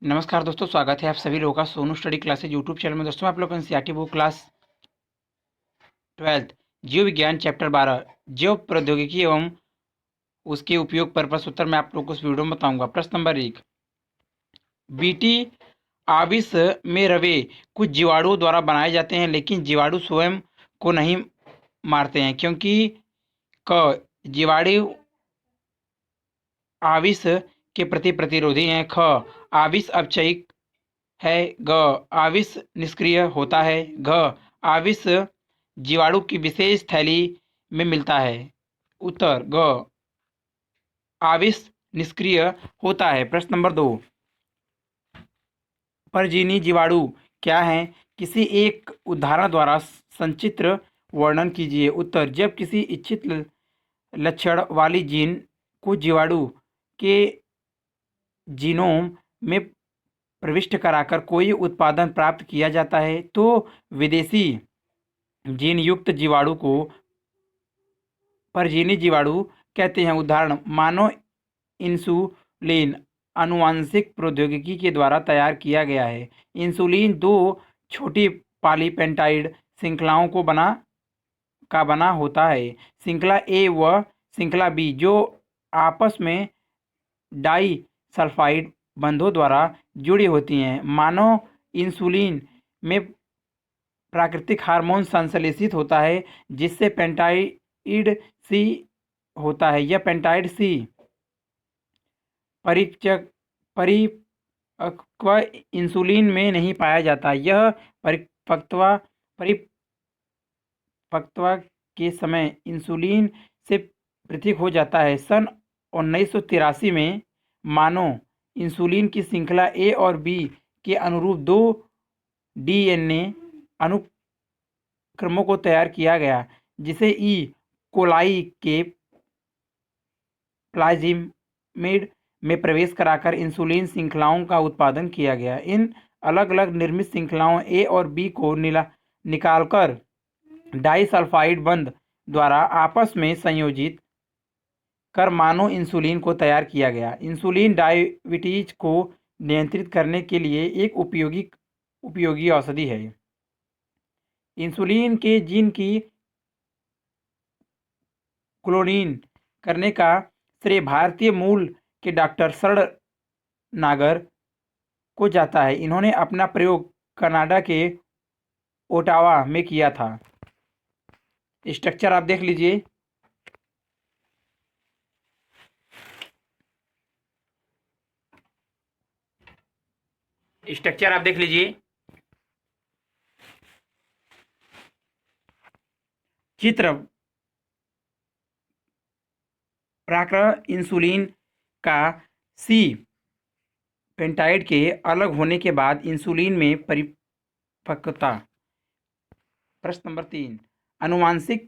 नमस्कार दोस्तों, स्वागत है आप सभी लोगों का Sonu study classes YouTube channel में। दोस्तों, आप लोग एनसीईआरटी बुक क्लास 12 जीव विज्ञान चैप्टर 12 जीव प्रौद्योगिकी एवं उसके उपयोग पर प्रश्न उत्तर मैं आप लोग को इस वीडियो में बताऊंगा। प्रश्न नंबर 1, बीटी आविष में रवे कुछ जीवाणुओं द्वारा बनाए जाते हैं, लेकिन जीवाणु स्वयं को नहीं मारते हैं, क्योंकि क जीवाणु आविष के प्रति प्रतिरोधी हैं, ख आविष अपचयिक है, ग आविष निष्क्रिय होता है, घ आविष जीवाणु की विशेष थैली में मिलता है। उत्तर ग आविष निष्क्रिय होता है। प्रश्न नंबर 2, परजीवी जीवाणु क्या है? किसी एक उदाहरण द्वारा संचित्र वर्णन कीजिए। उत्तर, जब किसी इच्छित लक्षण वाली जीन को जीवाणु के जीनोम में प्रविष्ट कराकर कोई उत्पादन प्राप्त किया जाता है, तो विदेशी जीन युक्त जीवाणु को परजीवी जीवाणु कहते हैं। उदाहरण, मानव इंसुलिन आनुवांशिक प्रौद्योगिकी के द्वारा तैयार किया गया है। इंसुलिन दो छोटी पॉलीपेप्टाइड श्रृंखलाओं का बना होता है, श्रृंखला ए व श्रृंखला बी, जो आपस में डाई सल्फाइड बंधों द्वारा जुड़ी होती हैं। मानव इंसुलिन में प्राकृतिक हार्मोन संश्लेषित होता है, जिससे पेप्टाइड सी होता है। यह पेप्टाइड सी परिपक्व इंसुलिन में नहीं पाया जाता। यह परिपक्वता के समय इंसुलिन से पृथक हो जाता है। सन 1983 में मानव इंसुलिन की श्रृंखला ए और बी के अनुरूप दो डीएनए अनुक्रमों को तैयार किया गया, जिसे ई कोलाई के प्लाज्मिड में प्रवेश कराकर इंसुलिन श्रृंखलाओं का उत्पादन किया गया। इन अलग अलग निर्मित श्रृंखलाओं ए और बी को निकालकर डाइसल्फाइड बंध द्वारा आपस में संयोजित कर मानव इंसुलिन को तैयार किया गया। इंसुलिन डायबिटीज को नियंत्रित करने के लिए एक उपयोगी औषधि है। इंसुलिन के जीन की क्लोनिंग करने का श्रेय भारतीय मूल के डॉक्टर शरण नागर को जाता है। इन्होंने अपना प्रयोग कनाडा के ओटावा में किया था। स्ट्रक्चर आप देख लीजिए। स्ट्रक्चर आप देख लीजिए। चित्र, प्राकृत इंसुलिन का सी पेप्टाइड के अलग होने के बाद इंसुलिन में परिपक्वता। प्रश्न नंबर 3, आनुवांशिक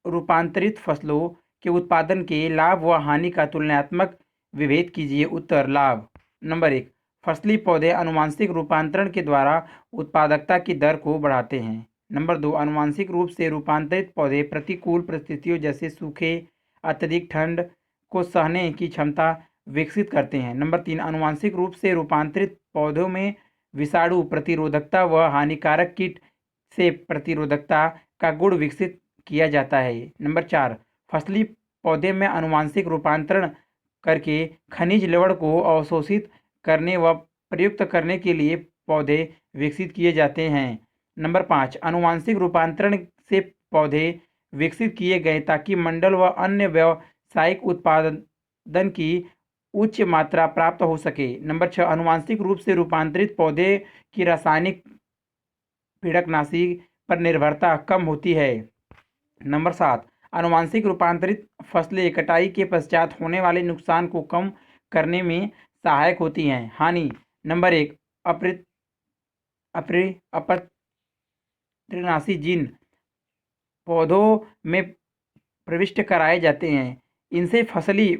रूपांतरित फसलों के उत्पादन के लाभ व हानि का तुलनात्मक विभेद कीजिए। उत्तर, लाभ। नंबर 1, फसली पौधे आनुवांशिक रूपांतरण के द्वारा उत्पादकता की दर को बढ़ाते हैं। नंबर 2, आनुवांशिक रूप से रूपांतरित पौधे प्रतिकूल परिस्थितियों जैसे सूखे, अत्यधिक ठंड को सहने की क्षमता विकसित करते हैं। नंबर 3, आनुवांशिक रूप से रूपांतरित पौधों में विषाणु प्रतिरोधकता व हानिकारक कीट से प्रतिरोधकता का गुण विकसित किया जाता है। नंबर 4, फसली पौधे में आनुवांशिक रूपांतरण करके खनिज लवण को अवशोषित करने व प्रयुक्त करने के लिए पौधे विकसित किए जाते हैं। नंबर 5, आनुवांशिक रूपांतरण से पौधे विकसित किए गए ताकि मंडल व अन्य व्यावसायिक उत्पादन की उच्च मात्रा प्राप्त हो सके। नंबर 6, आनुवांशिक रूप से रूपांतरित पौधे की रासायनिक पीड़कनाशी पर निर्भरता कम होती है। नंबर 7, आनुवांशिक रूपांतरित फसलें कटाई के पश्चात होने वाले नुकसान को कम करने में सहायक होती हैं। हानि। नंबर 1, अपृतनाशी जीन पौधों में प्रविष्ट कराए जाते हैं। इनसे फसली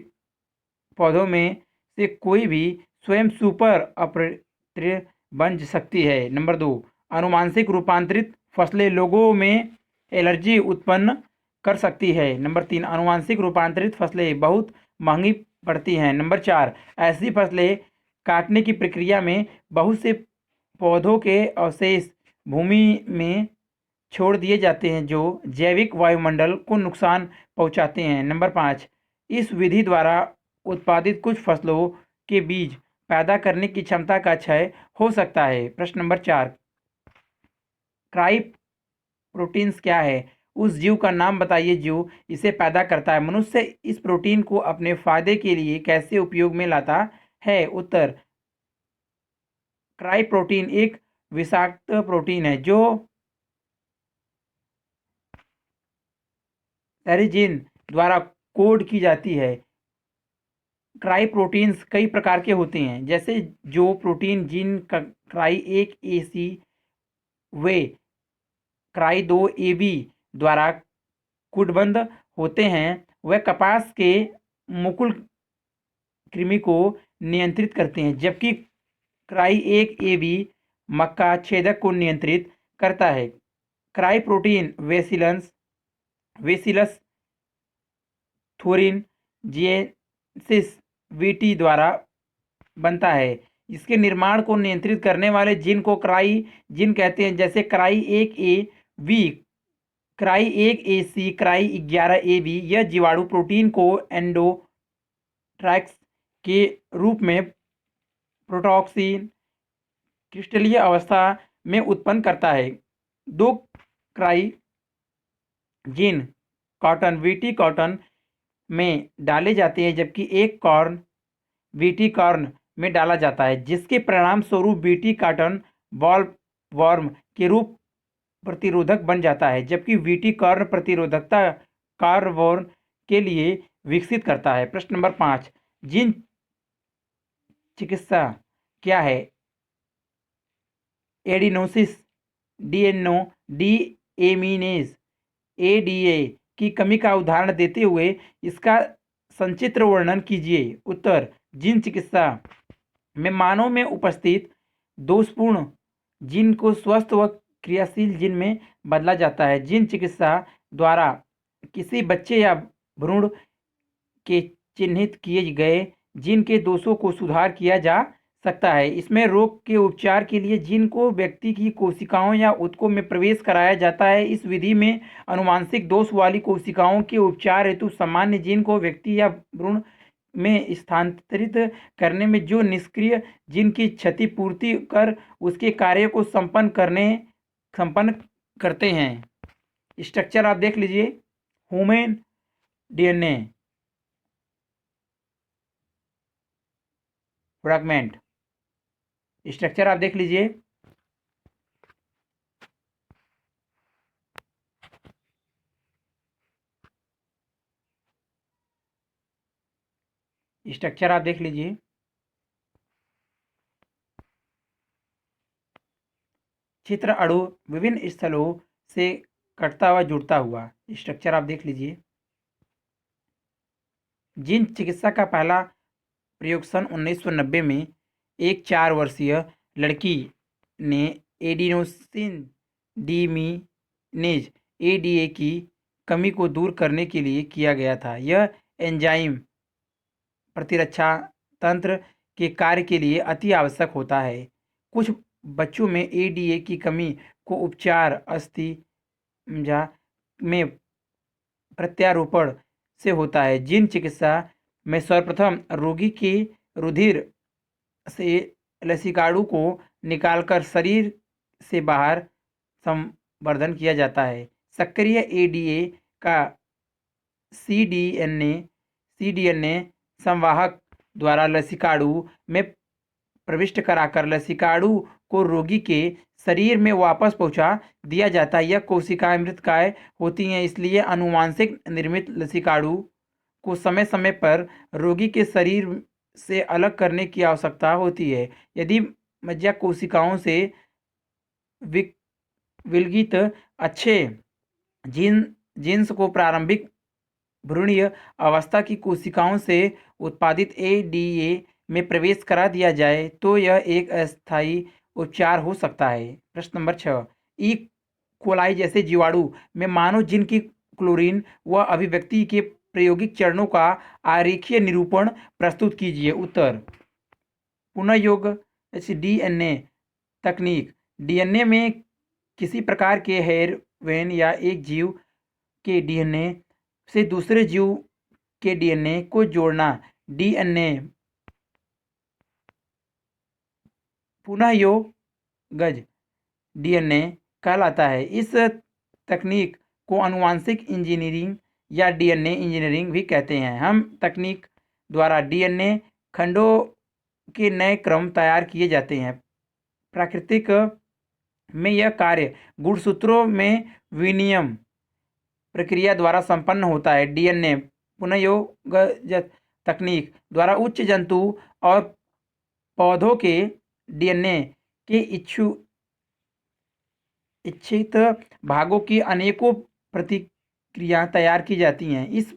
पौधों में से कोई भी स्वयं सुपर अपृत बन सकती है। नंबर 2, आनुवांशिक रूपांतरित फसलें लोगों में एलर्जी उत्पन्न कर सकती है। नंबर 3, आनुवांशिक रूपांतरित फसलें बहुत महंगी पड़ती हैं। नंबर 4, ऐसी फसलें काटने की प्रक्रिया में बहुत से पौधों के अवशेष भूमि में छोड़ दिए जाते हैं जो जैविक वायुमंडल को नुकसान पहुंचाते हैं। नंबर 5, इस विधि द्वारा उत्पादित कुछ फसलों के बीज पैदा करने की क्षमता का क्षय हो सकता है। प्रश्न नंबर 4, क्राई प्रोटीन्स क्या है? उस जीव का नाम बताइए जो इसे पैदा करता है। मनुष्य इस प्रोटीन को अपने फायदे के लिए कैसे उपयोग में लाता है? उत्तर, क्राई प्रोटीन एक विषाक्त प्रोटीन है जो सेरिजिन द्वारा कोड की जाती है। क्राई प्रोटीन्स कई प्रकार के होते हैं, जैसे जो प्रोटीन जीन क्राई 1 AC वे क्राई 2 AB द्वारा कूटबद्ध होते हैं, वह कपास के मुकुल कृमि को नियंत्रित करते हैं, जबकि क्राई 1AB मक्का छेदक को नियंत्रित करता है। क्राई प्रोटीन वेसिलस थोरिन जिएंसिस वीटी द्वारा बनता है। इसके निर्माण को नियंत्रित करने वाले जीन को क्राई जीन कहते हैं, जैसे cry 1A we, cry 1AC, cry 11AB। यह जीवाणु प्रोटीन को एंडोट्रैक्स के रूप में प्रोटॉक्सिन क्रिस्टलीय अवस्था में उत्पन्न करता है। 2 cry gene cotton VT cotton में डाले जाते हैं, जबकि एक कॉर्न वीटी कॉर्न में डाला जाता है, जिसके परिणाम स्वरूप वीटी कॉटन बॉल वॉर्म के रूप प्रतिरोधक बन जाता है, जबकि वीटी कॉर्न प्रतिरोधकता कार्बोन के लिए विकसित करता है। प्रश्न नंबर 5, जीन चिकित्सा क्या है? एडिनोसिस डीएमीनेज एडीए की कमी का उदाहरण देते हुए इसका संचित्र वर्णन कीजिए। उत्तर, जीन चिकित्सा में मानव में उपस्थित दोषपूर्ण जीन को स्वस्थ व क्रियाशील जीन में बदला जाता है। जीन चिकित्सा द्वारा किसी बच्चे या भ्रूण के चिन्हित किए गए जीन के दोषों को सुधार किया जा सकता है। इसमें रोग के उपचार के लिए जीन को व्यक्ति की कोशिकाओं या ऊतकों में प्रवेश कराया जाता है। इस विधि में आनुवंशिक दोष वाली कोशिकाओं के उपचार हेतु सामान्य जीन को व्यक्ति या भ्रूण में स्थानांतरित करने में जो निष्क्रिय जीन की क्षतिपूर्ति कर उसके कार्य को संपन्न करते हैं। स्ट्रक्चर आप देख लीजिए। ह्यूमन डीएनए फ्रैगमेंट, स्ट्रक्चर आप देख लीजिए। स्ट्रक्चर आप देख लीजिए। चित्र अणु विभिन्न स्थलों से कटता हुआ जुड़ता हुआ, स्ट्रक्चर आप देख लीजिए। जीन चिकित्सा का पहला प्रयोग सन 1990 में एक 4 वर्षीय लड़की ने एडिनोसिन डीमीनेज एडीए की कमी को दूर करने के लिए किया गया था। यह एंजाइम प्रतिरक्षा तंत्र के कार्य के लिए अति आवश्यक होता है। कुछ बच्चों में एडीए की कमी को उपचार अस्थिमज्जा में प्रत्यारोपण से होता है। जीन चिकित्सा में सर्वप्रथम रोगी के रुधिर से लसीकाणु को निकालकर शरीर से बाहर संवर्धन किया जाता है। सक्रिय एडीए का सीडीएनए संवाहक द्वारा लसीकाणु में प्रविष्ट कराकर लसीकाणु को रोगी के शरीर में वापस पहुंचा दिया जाता है। यह कोशिकाएं मृतकाय होती हैं, इसलिए आनुवंशिक निर्मित लसीकाणु को समय समय पर रोगी के शरीर से अलग करने की आवश्यकता होती है। यदि मज्जा कोशिकाओं से विलगित अच्छे जीन्स को प्रारंभिक भ्रूणीय अवस्था की कोशिकाओं से उत्पादित एडीए में प्रवेश करा दिया जाए तो यह एक अस्थायी उपचार हो सकता है। प्रश्न नंबर 6, ई कोलाई जैसे जीवाणु में मानव जीन की क्लोरीन व अभिव्यक्ति के प्रायोगिक चरणों का आरेखीय निरूपण प्रस्तुत कीजिए। उत्तर, पुनः योग डीएनए तकनीक। डीएनए में किसी प्रकार के हेरफेर या एक जीव के डीएनए से दूसरे जीव के डीएनए को जोड़ना डीएनए पुनः योगज डीएनए कहलाता है। इस तकनीक को आनुवंशिक इंजीनियरिंग या डीएनए इंजीनियरिंग भी कहते हैं। हम तकनीक द्वारा डीएनए खंडों के नए क्रम तैयार किए जाते हैं। प्राकृतिक में यह कार्य गुणसूत्रों में विनिमय प्रक्रिया द्वारा संपन्न होता है। डीएनए पुनर्योगज तकनीक द्वारा उच्च जंतु और पौधों के डीएनए के इच्छित भागों की अनेकों प्रतिक्रिया तैयार की जाती हैं। इस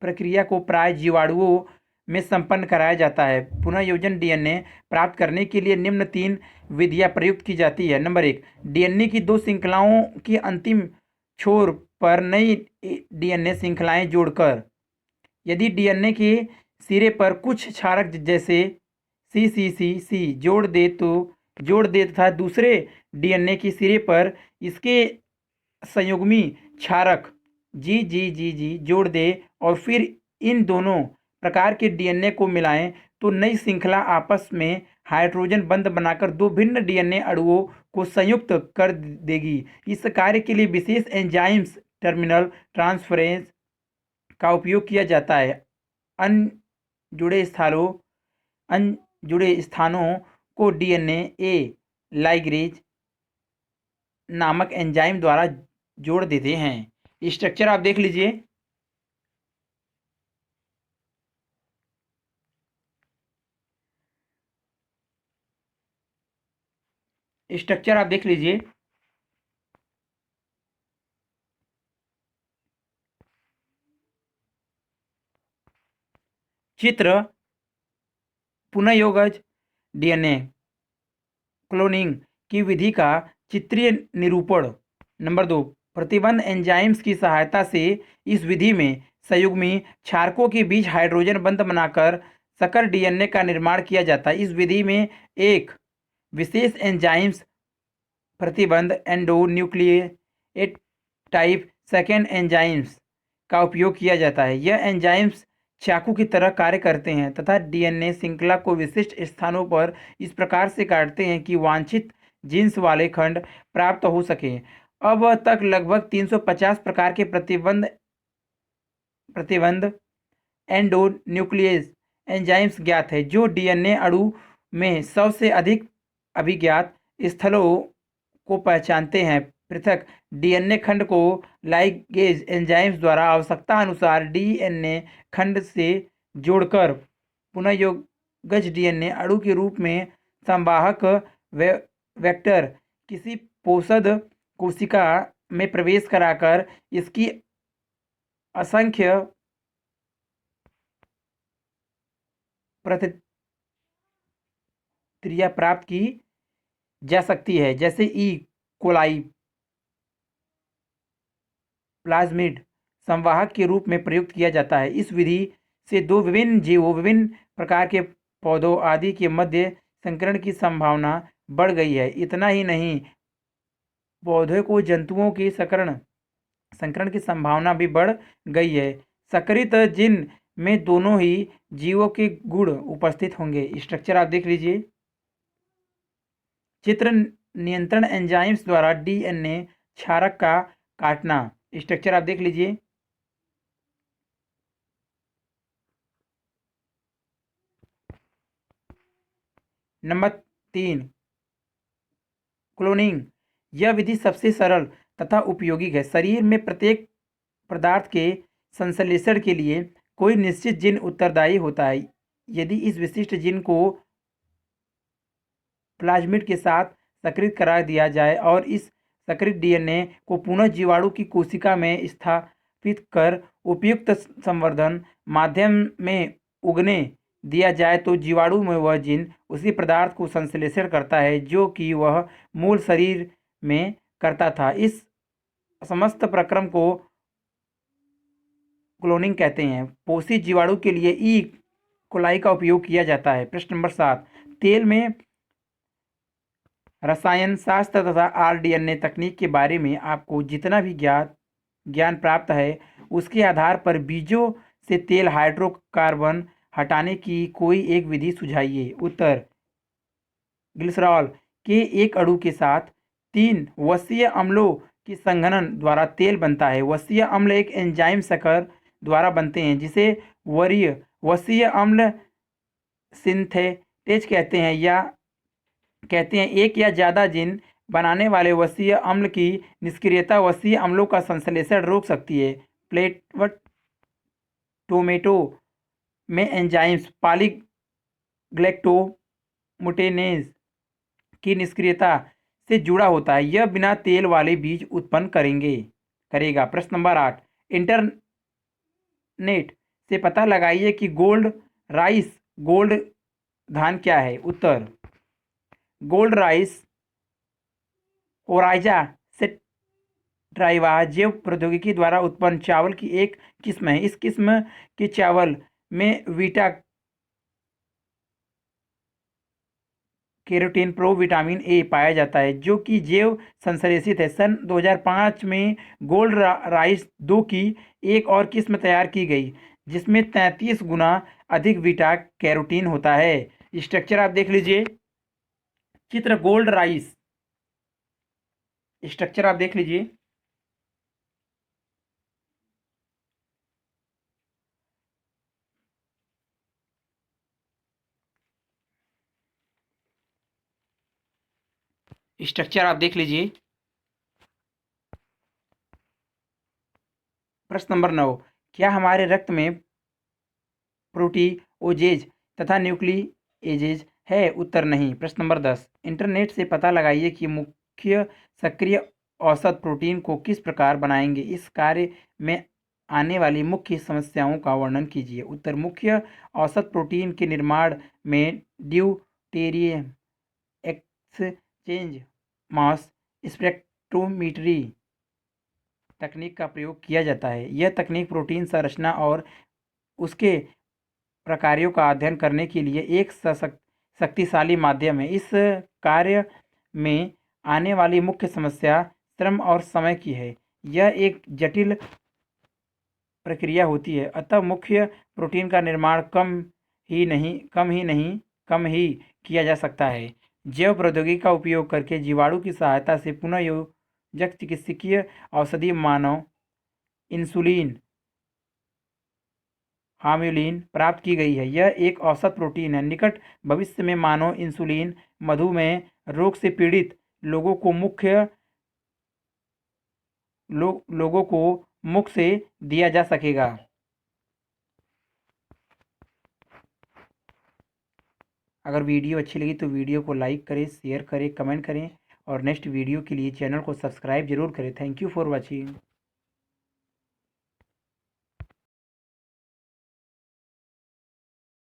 प्रक्रिया को प्राय जीवाणुओं में संपन्न कराया जाता है। पुनर्योजन डीएनए प्राप्त करने के लिए निम्न 3 विधियां प्रयुक्त की जाती है। नंबर 1, डीएनए की 2 श्रृंखलाओं की अंतिम छोर पर नई डीएनए श्रृंखलाएं जोड़कर। यदि डीएनए के सिरे पर कुछ क्षारक जैसे सी जोड़ दे तथा दूसरे डीएनए के सिरे पर इसके संयुग्मी क्षारक जी जोड़ दे और फिर इन दोनों प्रकार के डीएनए को मिलाएं तो नई श्रृंखला आपस में हाइड्रोजन बंध बनाकर 2 भिन्न डीएनए अणुओं को संयुक्त कर देगी। इस कार्य के लिए विशेष एंजाइम्स टर्मिनल ट्रांसफरेंस का उपयोग किया जाता है। अनजुड़े स्थानों को डीएनए लाइगेज नामक एंजाइम द्वारा जोड़ देते हैं। स्ट्रक्चर आप देख लीजिए। स्ट्रक्चर आप देख लीजिए। चित्र पुनर्योगज डीएनए क्लोनिंग की विधि का चित्रीय निरूपण। नंबर 2, प्रतिबंध एंजाइम्स की सहायता से इस विधि में संयुग्मी क्षारकों के बीच हाइड्रोजन बंध बनाकर संकर डीएनए का निर्माण किया जाता है। इस विधि में एक विशेष एंजाइम्स प्रतिबंध एंडोन्यूक्लिएट टाइप सेकेंड एंजाइम्स का उपयोग किया जाता है। यह एंजाइम्स चाकू की तरह कार्य करते हैं तथा डीएनए श्रृंखला को विशिष्ट स्थानों पर इस प्रकार से काटते हैं कि वांछित जीन्स वाले खंड प्राप्त हो सके। अब तक लगभग 350 प्रकार के प्रतिबंध एंडोन्यूक्लियस एंजाइम्स ज्ञात है, जो डीएनए अणु में 100 से अधिक अभिज्ञात स्थलों को पहचानते हैं। पृथक डीएनए खंड को लाइगेज एंजाइम्स द्वारा आवश्यकता अनुसार डीएनए खंड से जोड़कर पुनर्योगज डीएनए अणु के रूप में संवाहक वेक्टर किसी पोषद कोशिका में प्रवेश कराकर इसकी असंख्य प्रतिक्रिया प्राप्त की जा सकती है, जैसे ई कोलाई प्लाज्मिड संवाहक के रूप में प्रयुक्त किया जाता है। इस विधि से 2 विभिन्न जीवों, विभिन्न प्रकार के पौधों आदि के मध्य संकरण की संभावना बढ़ गई है। इतना ही नहीं, पौधों को जंतुओं के संकरण की संभावना भी बढ़ गई है। संकरित जीन में दोनों ही जीवों के गुण उपस्थित होंगे। स्ट्रक्चर आप देख लीजिए। चित्र नियंत्रण एंजाइम्स द्वारा डीएनए क्षारक का काटना। स्ट्रक्चर आप देख लीजिए। Number 3, cloning. यह विधि सबसे सरल तथा उपयोगी है। शरीर में प्रत्येक पदार्थ के संश्लेषण के लिए कोई निश्चित जीन उत्तरदायी होता है। यदि इस विशिष्ट जीन को प्लाज्मिड के साथ सक्रिय करा दिया जाए और इस सक्रिय डीएनए को पुनः जीवाणु की कोशिका में स्थापित कर उपयुक्त संवर्धन माध्यम में उगने दिया जाए तो जीवाणु में वह जीन उसी पदार्थ को संश्लेषण करता है जो कि वह मूल शरीर में करता था। इस समस्त प्रक्रम को क्लोनिंग कहते हैं। पोषित जीवाणु के लिए ई कोलाई का उपयोग किया जाता है। प्रश्न नंबर 7, तेल में रसायन शास्त्र तथा आरडीएनए तकनीक के बारे में आपको जितना भी ज्ञान प्राप्त है, उसके आधार पर बीजों से तेल हाइड्रोकार्बन हटाने की कोई एक विधि सुझाइए। उत्तर, ग्लिसरॉल के एक अणु के साथ 3 वसीय अम्लों की संघनन द्वारा तेल बनता है। वसीय अम्ल एक एंजाइम शक्कर द्वारा बनते हैं जिसे वरीय वसीय अम्ल सिंथेटेज कहते हैं। एक या ज़्यादा जिन बनाने वाले वसीय अम्ल की निष्क्रियता वसीय अम्लों का संश्लेषण रोक सकती है। प्लेटवट टोमेटो में एंजाइम्स पॉलीग्लैक्टोमुटेनेज की निष्क्रियता से जुड़ा होता है। यह बिना तेल वाले बीज उत्पन्न करेगा। प्रश्न नंबर 8, इंटरनेट से पता लगाइए कि गोल्ड धान क्या है। उत्तर, गोल्ड राइस ओराइजा सेट्राइवा जैव प्रौद्योगिकी द्वारा उत्पन्न चावल की एक किस्म है। इस किस्म के चावल में बीटा कैरोटीन प्रोविटामिन ए पाया जाता है जो कि जैव संश्लेषित है। सन 2005 में गोल्ड राइस 2 की एक और किस्म तैयार की गई जिसमें 33 गुना अधिक बीटा कैरोटीन होता है। स्ट्रक्चर आप देख लीजिए। चित्र गोल्ड राइस, स्ट्रक्चर आप देख लीजिए। स्ट्रक्चर आप देख लीजिए। प्रश्न नंबर 9, क्या हमारे रक्त में प्रोटीओजेज तथा न्यूक्लिएजेज है। उत्तर, नहीं। प्रश्न नंबर 10, इंटरनेट से पता लगाइए कि मुख्य सक्रिय औसत प्रोटीन को किस प्रकार बनाएंगे। इस कार्य में आने वाली मुख्य समस्याओं का वर्णन कीजिए। उत्तर, मुख्य औसत प्रोटीन के निर्माण में ड्यूटेरियम एक्सचेंज मास स्पेक्ट्रोमीट्री तकनीक का प्रयोग किया जाता है। यह तकनीक प्रोटीन संरचना और उसके प्रकारों का अध्ययन करने के लिए एक शक्तिशाली माध्यम है। इस कार्य में आने वाली मुख्य समस्या श्रम और समय की है। यह एक जटिल प्रक्रिया होती है, अतः मुख्य प्रोटीन का निर्माण कम ही किया जा सकता है। जैव प्रौद्योगिकी का उपयोग करके जीवाणु की सहायता से पुनः योजक चिकित्सकीय औषधि मानव इंसुलिन हाम्युलिन प्राप्त की गई है। यह एक औसत प्रोटीन है। निकट भविष्य में मानव इंसुलिन मधुमेह रोग से पीड़ित लोगों को मुख से दिया जा सकेगा। अगर वीडियो अच्छी लगी तो वीडियो को लाइक करें, शेयर करें, कमेंट करें और नेक्स्ट वीडियो के लिए चैनल को सब्सक्राइब जरूर करें। Thank you for watching.